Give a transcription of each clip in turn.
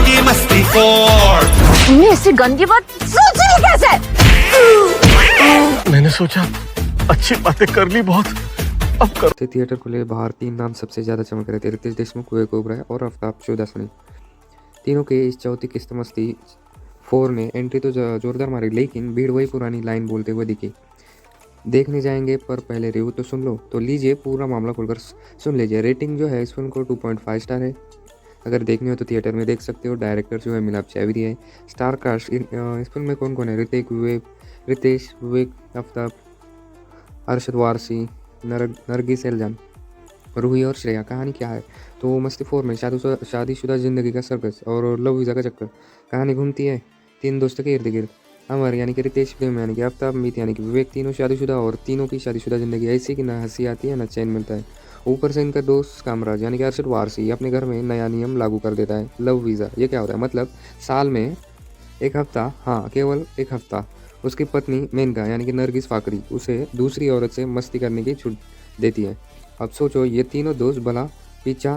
होगी मस्ती फोर। तुमने ऐसी गंदी बात सोची कैसे? मैंने सोचा अच्छी बातें कर ली बहुत, अब कर। थिएटर खुले बाहर तीन नाम सबसे ज्यादा चमक रहे थे, रितेश देशमुख, विवेक ओबराय और आफ्ताब चौधरी। तीनों के इस चौथी किस्त मस्ती 4 ने एंट्री तो जोरदार मारी, लेकिन भीड़ वही पुरानी लाइन बोलते हुए दिखी। देखने जाएंगे पर पहले रिव्यू तो सुन लो। तो लीजिए पूरा मामला खुलकर सुन लीजिए। रेटिंग जो है इस फिल्म को 2.5 स्टार है। अगर देखनी हो तो थिएटर में देख सकते हो। डायरेक्टर जो है मिलाप चौधरी है। स्टार कास्ट इस फिल्म में कौन कौन है? रितेश, विवेक, आफ्ताब, अरशद वारसी, नरगिस एलजान, रूही और श्रेया। कहानी क्या है? तो मस्ती 4 में शादीशुदा जिंदगी का सर्कस और लव वीज़ा का चक्कर। कहानी घूमती है तीन दोस्तों के इर्द गिर्द। अमर यानी कि रितेश, प्रेम यानी कि आफ्ताब, मीत यानी कि विवेक, तीनों शादीशुदा और तीनों की शादीशुदा जिंदगी ऐसी कि ना हंसी आती है ना चैन मिलता है। ऊपर से इनका दोस्त कामराज यानी कि अरशद वारसी अपने घर में नया नियम लागू कर देता है, लव वीज़ा। ये क्या होता है? मतलब साल में एक हफ्ता, हाँ केवल एक हफ्ता, उसकी पत्नी मेनका यानी कि नरगिस फाकरी उसे दूसरी औरत से मस्ती करने की छूट देती है। अब सोचो ये तीनों दोस्त भला पीछा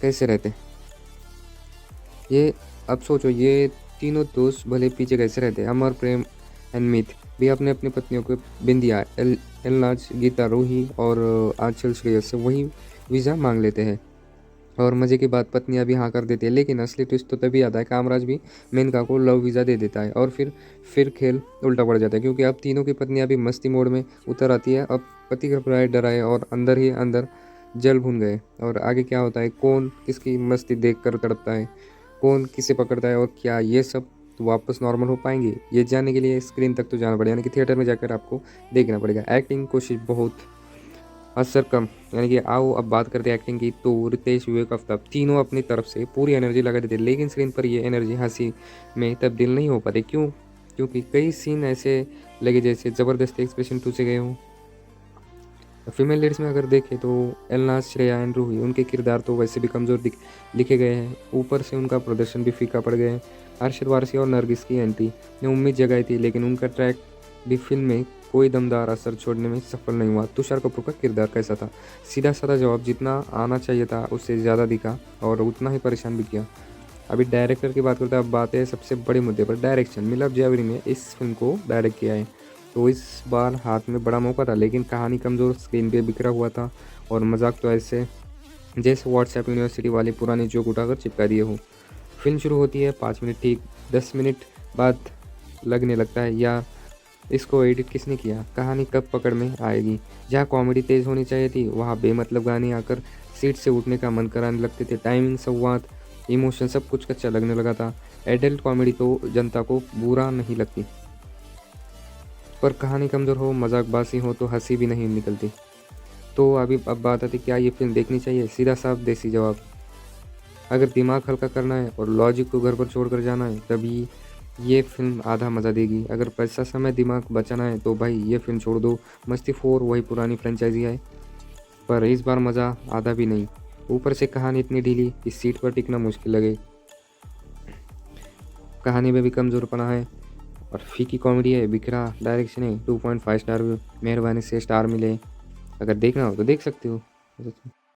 कैसे रहते ये अब सोचो ये तीनों दोस्त भले पीछे कैसे रहते। अमर, प्रेम एंड मीत भी अपने अपनी पत्नियों को बिंदिया, एलनाज, गीता, रूही और आंचल श्रेयस से वही वीज़ा मांग लेते हैं। और मज़े की बात, पत्नियां भी हाँ कर देती है। लेकिन असली ट्विस्ट तो तभी आता है, कामराज भी मेनका को लव वीज़ा दे देता है और फिर खेल उल्टा पड़ जाता है, क्योंकि अब तीनों की पत्नियां भी मस्ती मोड में उतर आती है। अब पति घबराए, डराए और अंदर ही अंदर जल भून गए। और आगे क्या होता है, कौन किसकी मस्ती देख कर तड़पता है, कौन किसे पकड़ता है और क्या ये सब वापस नॉर्मल हो पाएंगे, ये जानने के लिए स्क्रीन तक तो जाना पड़ेगा, यानी कि थिएटर में जाकर आपको देखना पड़ेगा। एक्टिंग कोशिश बहुत, असर कम, यानी कि आओ अब बात करते हैं एक्टिंग की। तो रितेश, विवेक, आफ्ताब तीनों अपनी तरफ से पूरी एनर्जी लगा देते, लेकिन स्क्रीन पर ये एनर्जी हंसी में तब्दील नहीं हो पाती। क्यों? क्योंकि कई सीन ऐसे लगे जैसे ज़बरदस्ती एक्सप्रेशन टूटे गए हों। फीमेल लीड्स में अगर देखें तो एलनाज, श्रेया एंड रूही, उनके किरदार तो वैसे भी कमज़ोर लिखे गए हैं, ऊपर से उनका प्रदर्शन भी फीका पड़ गया है। अरशद वारसी और नरगिस की एंट्री ने उम्मीद जगाई थी, लेकिन उनका ट्रैक भी फिल्म में कोई दमदार असर छोड़ने में सफल नहीं हुआ। तुषार कपूर का किरदार कैसा था? सीधा साधा जवाब, जितना आना चाहिए था उससे ज़्यादा दिखा और उतना ही परेशान भी किया। अभी डायरेक्टर की बात करते हैं, अब बात है सबसे बड़े मुद्दे पर, डायरेक्शन। मिलाप जावेरी ने इस फिल्म को डायरेक्ट किया है, तो इस बार हाथ में बड़ा मौका था, लेकिन कहानी कमज़ोर, स्क्रीन पे बिखरा हुआ था और मजाक तो ऐसे जैसे व्हाट्सएप यूनिवर्सिटी वाली पुरानी जोक उठाकर चिपका दिए हो। फिल्म शुरू होती है 5 मिनट ठीक, 10 मिनट बाद लगने लगता है या इसको एडिट किसने किया, कहानी कब पकड़ में आएगी। जहाँ कॉमेडी तेज़ होनी चाहिए थी वहाँ बेमतलब गाने आकर सीट से उठने का मन कराने लगते थे। टाइमिंग, संवाद, इमोशन सब कुछ कच्चा लगने लगा था। एडल्ट कॉमेडी तो जनता को बुरा नहीं लगती, पर कहानी कमज़ोर हो, मजाकबाजी हो तो हंसी भी नहीं निकलती। तो अब बात आती, क्या ये फिल्म देखनी चाहिए? सीधा साफ देसी जवाब, अगर दिमाग हल्का करना है और लॉजिक को घर पर छोड़कर जाना है तभी ये फिल्म आधा मज़ा देगी। अगर पैसा समय दिमाग बचाना है तो भाई ये फिल्म छोड़ दो। मस्ती 4 वही पुरानी फ्रेंचाइजी है, पर इस बार मज़ा आधा भी नहीं। ऊपर से कहानी इतनी ढीली, इस सीट पर टिकना मुश्किल लगे। कहानी में भी कमज़ोरपना है और फीकी कॉमेडी है, बिखरा डायरेक्शन है। 2.5 स्टार मेहरबानी से स्टार मिले। अगर देखना हो तो देख सकते हो।